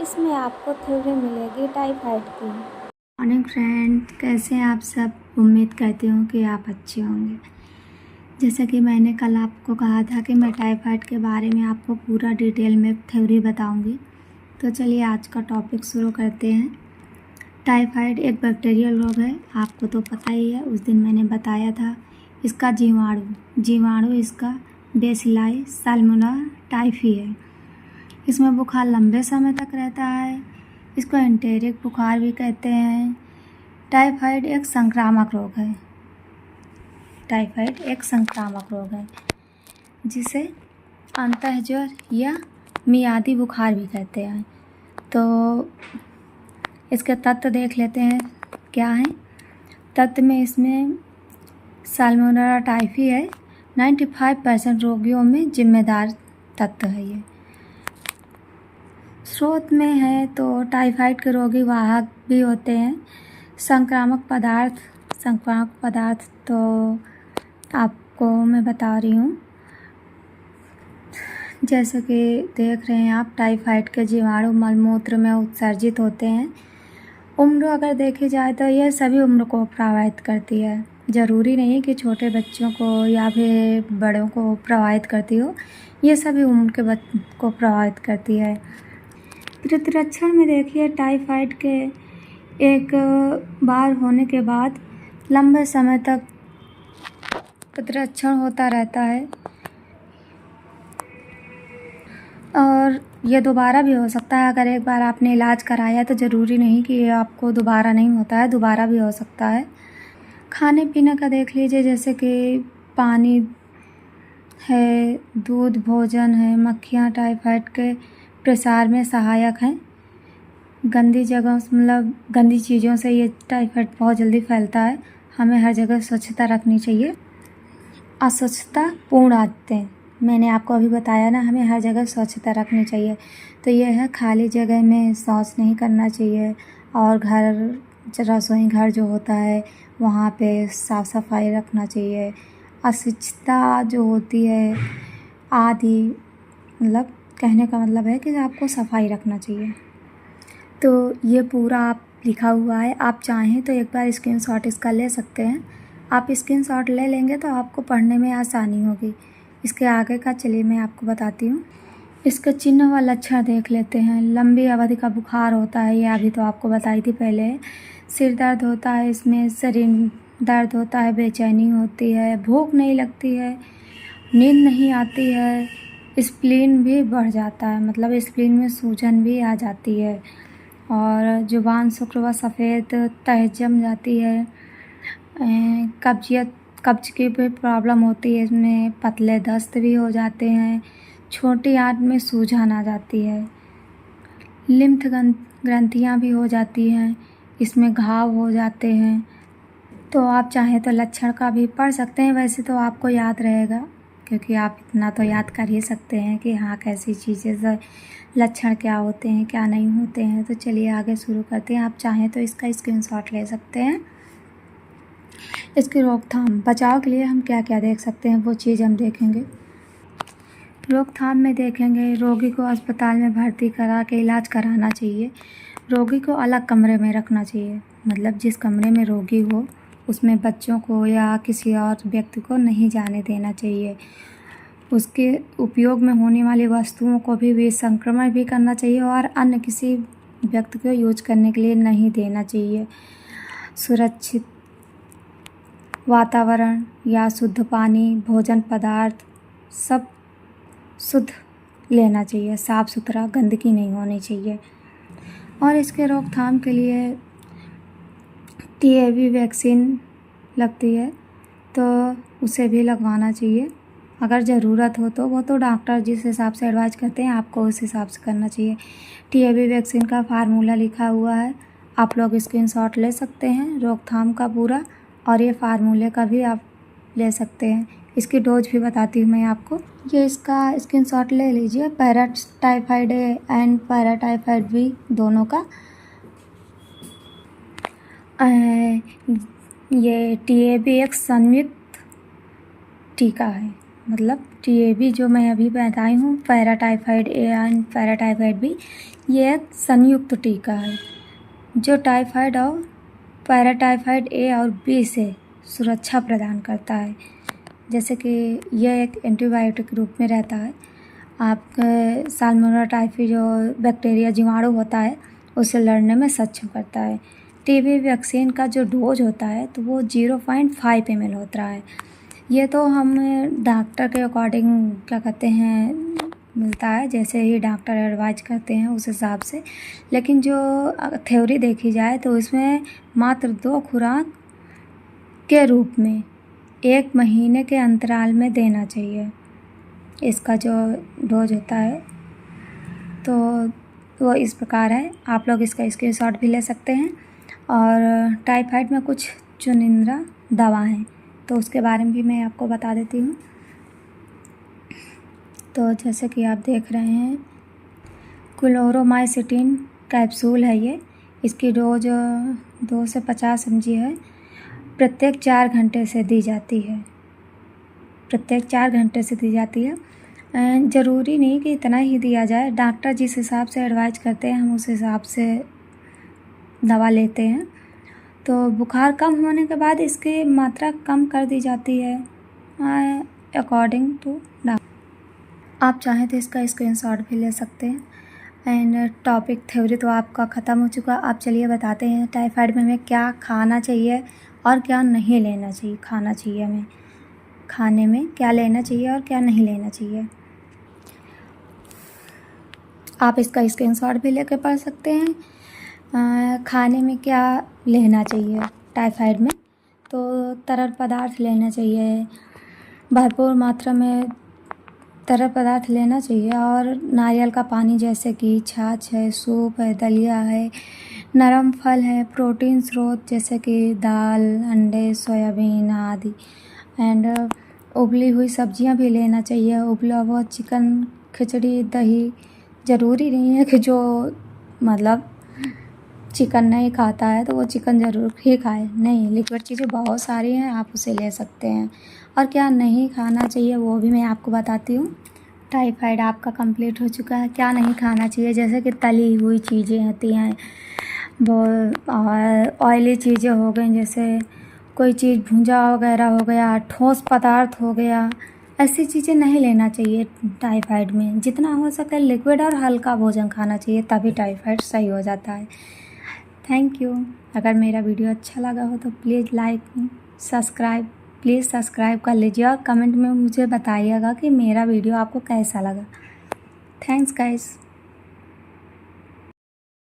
इसमें आपको थ्योरी मिलेगी टाइफाइड की। मॉर्निंग फ्रेंड, कैसे हैं आप सब। उम्मीद करती हूँ कि आप अच्छे होंगे। जैसा कि मैंने कल आपको कहा था कि मैं टाइफाइड के बारे में आपको पूरा डिटेल में थ्योरी बताऊंगी। तो चलिए आज का टॉपिक शुरू करते हैं। टाइफाइड एक बैक्टीरियल रोग है, आपको तो पता ही है, उस दिन मैंने बताया था। इसका जीवाणु इसका बेसिलाई साल्मोनेला टाइफी है। इसमें बुखार लंबे समय तक रहता है। इसको एंटेरिक बुखार भी कहते हैं। टाइफाइड एक संक्रामक रोग है जिसे अंतःज्वर या मियादी बुखार भी कहते हैं। तो इसके तत्व देख लेते हैं क्या है। तत्व में इसमें साल्मोनेला टाइफी है। 95% रोगियों में जिम्मेदार तत्व है ये। स्रोत में है तो टाइफाइड के रोगी वाहक भी होते हैं। संक्रामक पदार्थ तो आपको मैं बता रही हूँ। जैसे कि देख रहे हैं आप, टाइफाइड के जीवाणु मलमूत्र में उत्सर्जित होते हैं। उम्र अगर देखी जाए तो यह सभी उम्र को प्रभावित करती है। ज़रूरी नहीं कि छोटे बच्चों को या फिर बड़ों को प्रभावित करती हो, ये सभी उम्र के को प्रभावित करती है। प्रतिरक्षण में देखिए, टाइफाइड के एक बार होने के बाद लंबे समय तक प्रतिरक्षण होता रहता है और ये दोबारा भी हो सकता है। अगर एक बार आपने इलाज कराया तो ज़रूरी नहीं कि ये आपको दोबारा नहीं होता है, दोबारा भी हो सकता है। खाने पीने का देख लीजिए, जैसे कि पानी है, दूध, भोजन है। मक्खियाँ टाइफाइड के प्रसार में सहायक हैं। गंदी जगहों से, मतलब गंदी चीज़ों से ये टाइफाइड बहुत जल्दी फैलता है। हमें हर जगह स्वच्छता रखनी चाहिए। अस्वच्छता पूर्ण आदतें, मैंने आपको अभी बताया ना, हमें हर जगह स्वच्छता रखनी चाहिए। तो ये है, खाली जगह में शौच नहीं करना चाहिए और रसोई घर जो होता है वहाँ पे साफ़ सफाई रखना चाहिए। अस्वच्छता जो होती है आदि, मतलब कहने का मतलब है कि आपको सफाई रखना चाहिए। तो ये पूरा आप लिखा हुआ है, आप चाहें तो एक बार स्क्रीनशॉट इसका ले सकते हैं। आप स्क्रीनशॉट ले लेंगे तो आपको पढ़ने में आसानी होगी। इसके आगे का चलिए मैं आपको बताती हूँ। इसके चिन्ह व लक्षण देख लेते हैं। लंबी अवधि का बुखार होता है, ये अभी तो आपको बताई थी पहले। सिर दर्द होता है, इसमें शरीर दर्द होता है, बेचैनी होती है, भूख नहीं लगती है, नींद नहीं आती है, स्प्लीन भी बढ़ जाता है, मतलब स्प्लीन में सूजन भी आ जाती है और जुबान शुक्र व सफ़ेद तह जम जाती है। कब्ज की भी प्रॉब्लम होती है। इसमें पतले दस्त भी हो जाते हैं। छोटी आंत में सूजन आ जाती है। लिम्फ ग्रंथियाँ भी हो जाती हैं, इसमें घाव हो जाते हैं। तो आप चाहें तो लक्षण का भी पढ़ सकते हैं। वैसे तो आपको याद रहेगा, क्योंकि आप इतना तो याद कर ही सकते हैं कि हाँ कैसी चीज़ें से लक्षण क्या होते हैं क्या नहीं होते हैं। तो चलिए आगे शुरू करते हैं। आप चाहें तो इसका स्क्रीनशॉट ले सकते हैं। इसकी रोकथाम, बचाव के लिए हम क्या क्या देख सकते हैं वो चीज़ हम देखेंगे। रोकथाम में देखेंगे, रोगी को अस्पताल में भर्ती करा के इलाज कराना चाहिए। रोगी को अलग कमरे में रखना चाहिए, मतलब जिस कमरे में रोगी हो उसमें बच्चों को या किसी और व्यक्ति को नहीं जाने देना चाहिए। उसके उपयोग में होने वाली वस्तुओं को भी संक्रमण भी करना चाहिए और अन्य किसी व्यक्ति को यूज करने के लिए नहीं देना चाहिए। सुरक्षित वातावरण या शुद्ध पानी, भोजन पदार्थ सब शुद्ध लेना चाहिए, साफ़ सुथरा, गंदगी नहीं होनी चाहिए। और इसके रोकथाम के लिए टीएबी वैक्सीन लगती है तो उसे भी लगवाना चाहिए। अगर ज़रूरत हो तो वो तो डॉक्टर जिस हिसाब से एडवाइज करते हैं आपको उस हिसाब से करना चाहिए। टीएबी वैक्सीन का फार्मूला लिखा हुआ है, आप लोग स्क्रीनशॉट ले सकते हैं रोकथाम का पूरा, और ये फार्मूले का भी आप ले सकते हैं। इसकी डोज भी बताती हूँ मैं आपको, ये इसका स्क्रीनशॉट ले लीजिए। Paratyphoid A and paratyphoid B दोनों का। ये टीएबी एक संयुक्त टीका है, मतलब TAB जो मैं अभी बताई हूँ, paratyphoid A and paratyphoid B, ये एक संयुक्त टीका है जो टाइफाइड और पैराटाइफाइड A और B से सुरक्षा प्रदान करता है। जैसे कि यह एक एंटीबायोटिक रूप में रहता है। आपके साल्मोनेला टाइफी जो बैक्टीरिया जीवाणु होता है उससे लड़ने में सक्षम करता है। TB वैक्सीन का जो डोज होता है तो वो 0.5 ml होता है। ये तो हम डॉक्टर के अकॉर्डिंग क्या कहते हैं मिलता है, जैसे ही डॉक्टर एडवाइज करते हैं उस हिसाब से। लेकिन जो थ्योरी देखी जाए तो इसमें मात्र 2 खुराक के रूप में 1 महीने के अंतराल में देना चाहिए इसका जो डोज होता है। तो वो इस प्रकार है, आप लोग इसका स्क्रीनशॉट भी ले सकते हैं। और टाइफाइड में कुछ चुनिंदा दवा हैं तो उसके बारे में भी मैं आपको बता देती हूँ। तो जैसे कि आप देख रहे हैं, क्लोरोमाइसिटिन कैप्सूल है ये। इसकी डोज 2 से 50 mg है। प्रत्येक 4 घंटे से दी जाती है। प्रत्येक 4 घंटे से दी जाती है। ज़रूरी नहीं कि इतना ही दिया जाए, डॉक्टर जिस हिसाब से एडवाइज करते हैं हम उस हिसाब से दवा लेते हैं। तो बुखार कम होने के बाद इसकी मात्रा कम कर दी जाती है अकॉर्डिंग टू डॉक्टर। आप चाहें तो इसका स्क्रीनशॉट भी ले सकते हैं। एंड टॉपिक थ्योरी तो आपका ख़त्म हो चुका। आप चलिए बताते हैं टाइफाइड में हमें क्या खाना चाहिए और क्या नहीं लेना चाहिए। खाना चाहिए हमें, खाने में क्या लेना चाहिए और क्या नहीं लेना चाहिए। आप इसका स्क्रीनशॉट भी लेकर पढ़ सकते हैं। खाने में क्या लेना चाहिए टाइफाइड में, तो तरल पदार्थ लेना चाहिए, भरपूर मात्रा में तरल पदार्थ लेना चाहिए। और नारियल का पानी जैसे कि छाछ है, सूप है, दलिया है, नरम फल है, प्रोटीन स्रोत जैसे कि दाल, अंडे, सोयाबीन आदि। एंड उबली हुई सब्जियां भी लेना चाहिए। उबला हुआ चिकन, खिचड़ी, दही। ज़रूरी नहीं है कि जो मतलब चिकन नहीं खाता है तो वो चिकन ज़रूर ही खाए, नहीं, लिक्विड चीज़ें बहुत सारी हैं, आप उसे ले सकते हैं। और क्या नहीं खाना चाहिए वो भी मैं आपको बताती हूँ। टाइफाइड आपका कंप्लीट हो चुका है। क्या नहीं खाना चाहिए, जैसे कि तली हुई चीज़ें होती हैं वो, और ऑयली चीज़ें हो गई, जैसे कोई चीज़ भुंजा वगैरह हो गया, ठोस पदार्थ हो गया, ऐसी चीज़ें नहीं लेना चाहिए टाइफाइड में। जितना हो सके लिक्विड और हल्का भोजन खाना चाहिए, तभी टाइफाइड सही हो जाता है। Thank you. अगर मेरा वीडियो अच्छा लगा हो तो प्लीज़ प्लीज़ सब्सक्राइब कर लीजिए और कमेंट में मुझे बताइएगा कि मेरा वीडियो आपको कैसा लगा। Thanks guys.